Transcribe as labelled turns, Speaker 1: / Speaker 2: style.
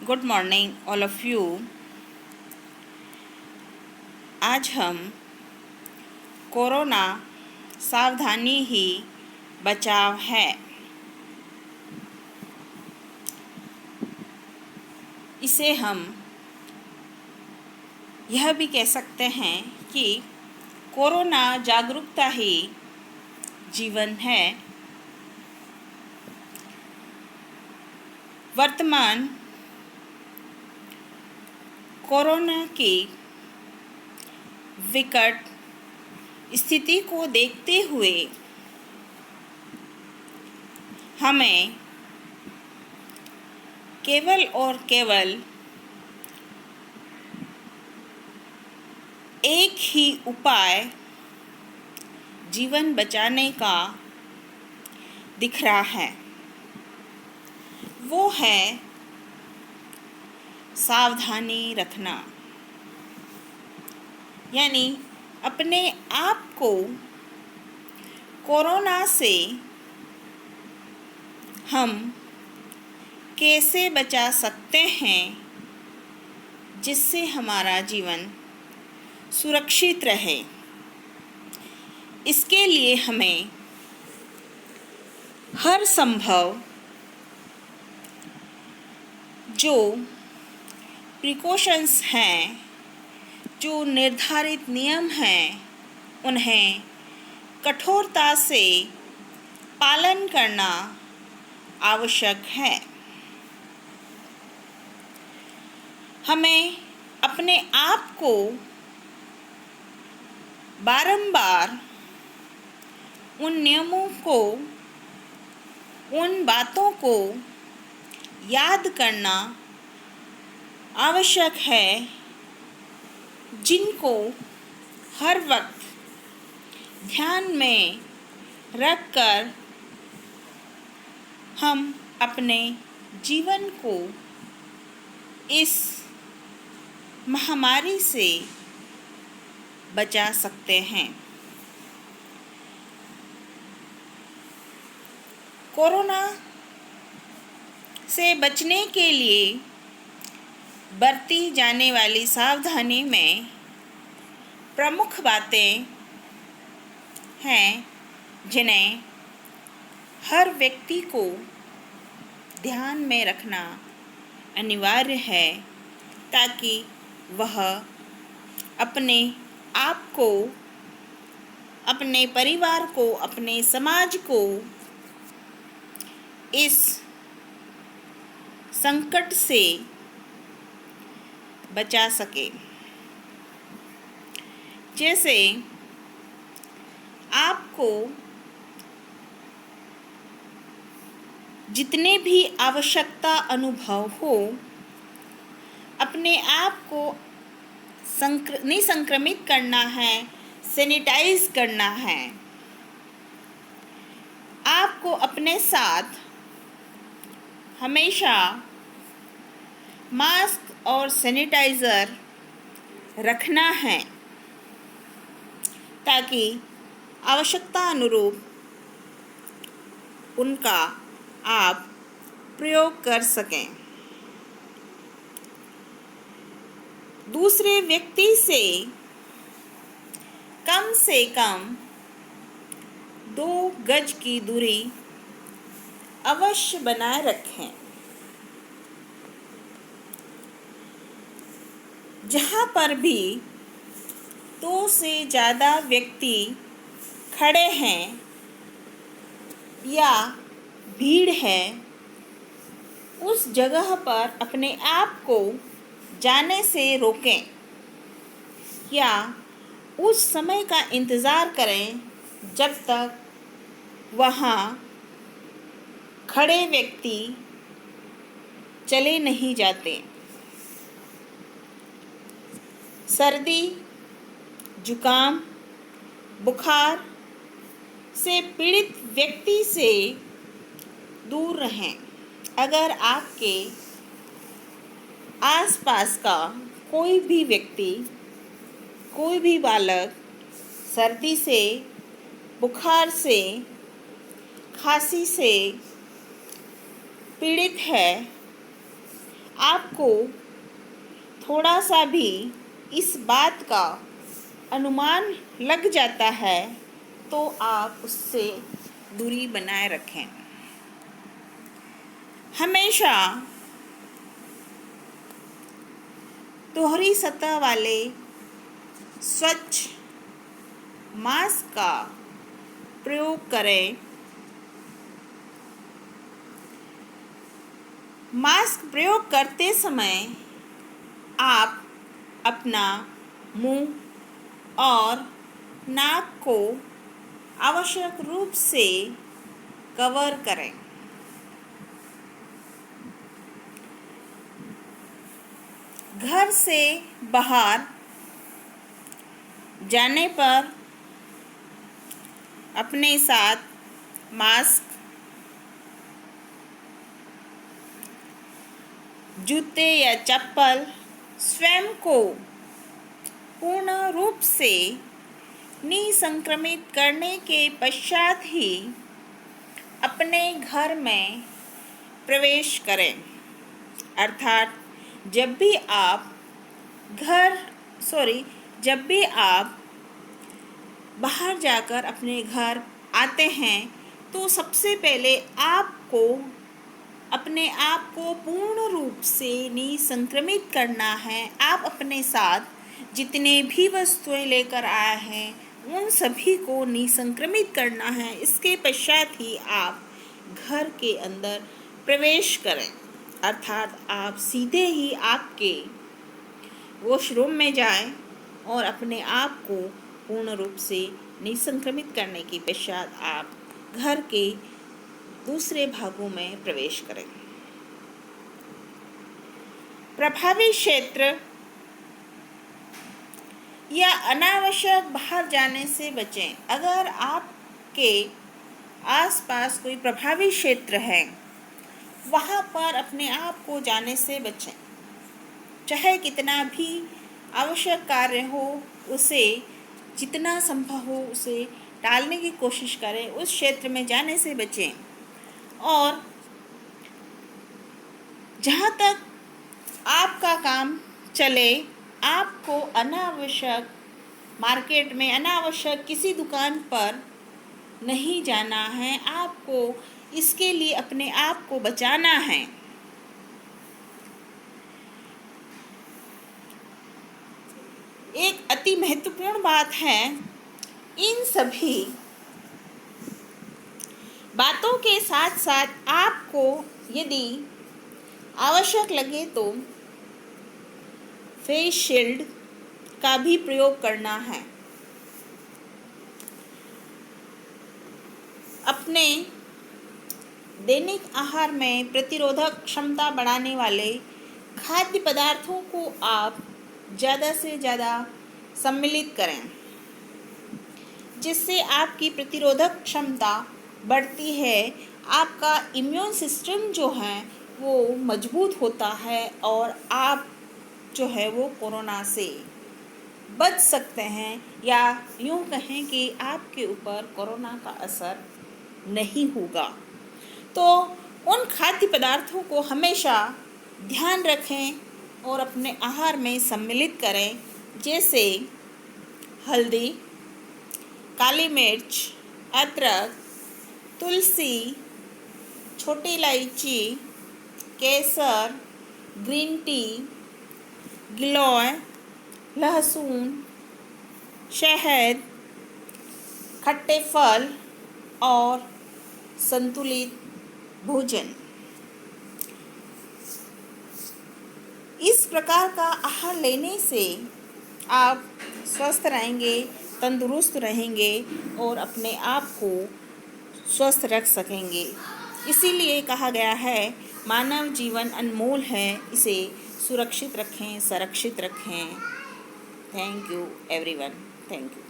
Speaker 1: Good morning all of you. आज हम corona सावधानी ही बचाव है, इसे हम यह भी कह सकते हैं कि कोरोना जागरूकता ही जीवन है। वर्तमान कोरोना की विकट स्थिति को देखते हुए हमें केवल और केवल एक ही उपाय जीवन बचाने का दिख रहा है, वो है सावधानी रखना। यानी अपने आप को कोरोना से हम कैसे बचा सकते हैं जिससे हमारा जीवन सुरक्षित रहे। इसके लिए हमें हर संभव जो प्रिकॉशंस हैं, जो निर्धारित नियम हैं, उन्हें कठोरता से पालन करना आवश्यक है। हमें अपने आप को बारंबार उन नियमों को, उन बातों को याद करना आवश्यक है जिनको हर वक्त ध्यान में रखकर हम अपने जीवन को इस महामारी से बचा सकते हैं। कोरोना से बचने के लिए बरती जाने वाली सावधानी में प्रमुख बातें हैं जिन्हें हर व्यक्ति को ध्यान में रखना अनिवार्य है, ताकि वह अपने आप को, अपने परिवार को, अपने समाज को इस संकट से बचा सके। जैसे आपको जितने भी आवश्यकता अनुभव हो, अपने आप को निसंक्रमित करना है, सैनिटाइज करना है। आपको अपने साथ हमेशा मास्क और सैनिटाइज़र रखना है, ताकि आवश्यकता अनुरूप उनका आप प्रयोग कर सकें। दूसरे व्यक्ति से कम 2 गज की दूरी अवश्य बनाए रखें। जहाँ पर भी 2 से ज़्यादा व्यक्ति खड़े हैं या भीड़ है, उस जगह पर अपने आप को जाने से रोकें या उस समय का इंतज़ार करें जब तक वहाँ खड़े व्यक्ति चले नहीं जाते। सर्दी, जुकाम, बुखार से पीड़ित व्यक्ति से दूर रहें। अगर आपके आसपास का कोई भी व्यक्ति, कोई भी बालक सर्दी से, बुखार से, खांसी से पीड़ित है, आपको थोड़ा सा भी इस बात का अनुमान लग जाता है तो आप उससे दूरी बनाए रखें। हमेशा दोहरी सतह वाले स्वच्छ मास्क का प्रयोग करें। मास्क प्रयोग करते समय आप अपना मुंह और नाक को आवश्यक रूप से कवर करें। घर से बाहर जाने पर अपने साथ मास्क, जूते या चप्पल स्वयं को पूर्ण रूप से निसंक्रमित करने के पश्चात ही अपने घर में प्रवेश करें। अर्थात जब भी आप बाहर जाकर अपने घर आते हैं तो सबसे पहले आपको अपने आप को पूर्ण रूप से निसंक्रमित करना है। आप अपने साथ जितने भी वस्तुएं लेकर आए हैं उन सभी को निसंक्रमित करना है। इसके पश्चात ही आप घर के अंदर प्रवेश करें। अर्थात आप सीधे ही आपके वॉशरूम में जाएं और अपने आप को पूर्ण रूप से निसंक्रमित करने के पश्चात आप घर के दूसरे भागों में प्रवेश करें। प्रभावित क्षेत्र या अनावश्यक बाहर जाने से बचें। अगर आपके आसपास कोई प्रभावित क्षेत्र है वहाँ पर अपने आप को जाने से बचें। चाहे कितना भी आवश्यक कार्य हो उसे जितना संभव हो उसे टालने की कोशिश करें। उस क्षेत्र में जाने से बचें। और जहाँ तक आपका काम चले आपको अनावश्यक मार्केट में अनावश्यक किसी दुकान पर नहीं जाना है। आपको इसके लिए अपने आप को बचाना है। एक अति महत्वपूर्ण बात है, इन सभी बातों के साथ साथ आपको यदि आवश्यक लगे तो फेस शील्ड का भी प्रयोग करना है। अपने दैनिक आहार में प्रतिरोधक क्षमता बढ़ाने वाले खाद्य पदार्थों को आप ज़्यादा से ज़्यादा सम्मिलित करें, जिससे आपकी प्रतिरोधक क्षमता बढ़ती है। आपका इम्यून सिस्टम जो है वो मजबूत होता है और आप जो है वो कोरोना से बच सकते हैं, या यूँ कहें कि आपके ऊपर कोरोना का असर नहीं होगा। तो उन खाद्य पदार्थों को हमेशा ध्यान रखें और अपने आहार में सम्मिलित करें, जैसे हल्दी, काली मिर्च, अदरक, तुलसी, छोटी इलायची, केसर, ग्रीन टी, गिलोय, लहसुन, शहद, खट्टे फल और संतुलित भोजन। इस प्रकार का आहार लेने से आप स्वस्थ रहेंगे, तंदुरुस्त रहेंगे और अपने आप को स्वस्थ रख सकेंगे। इसीलिए कहा गया है, मानव जीवन अनमोल है, इसे सुरक्षित रखें, संरक्षित रखें। Thank you everyone. Thank you.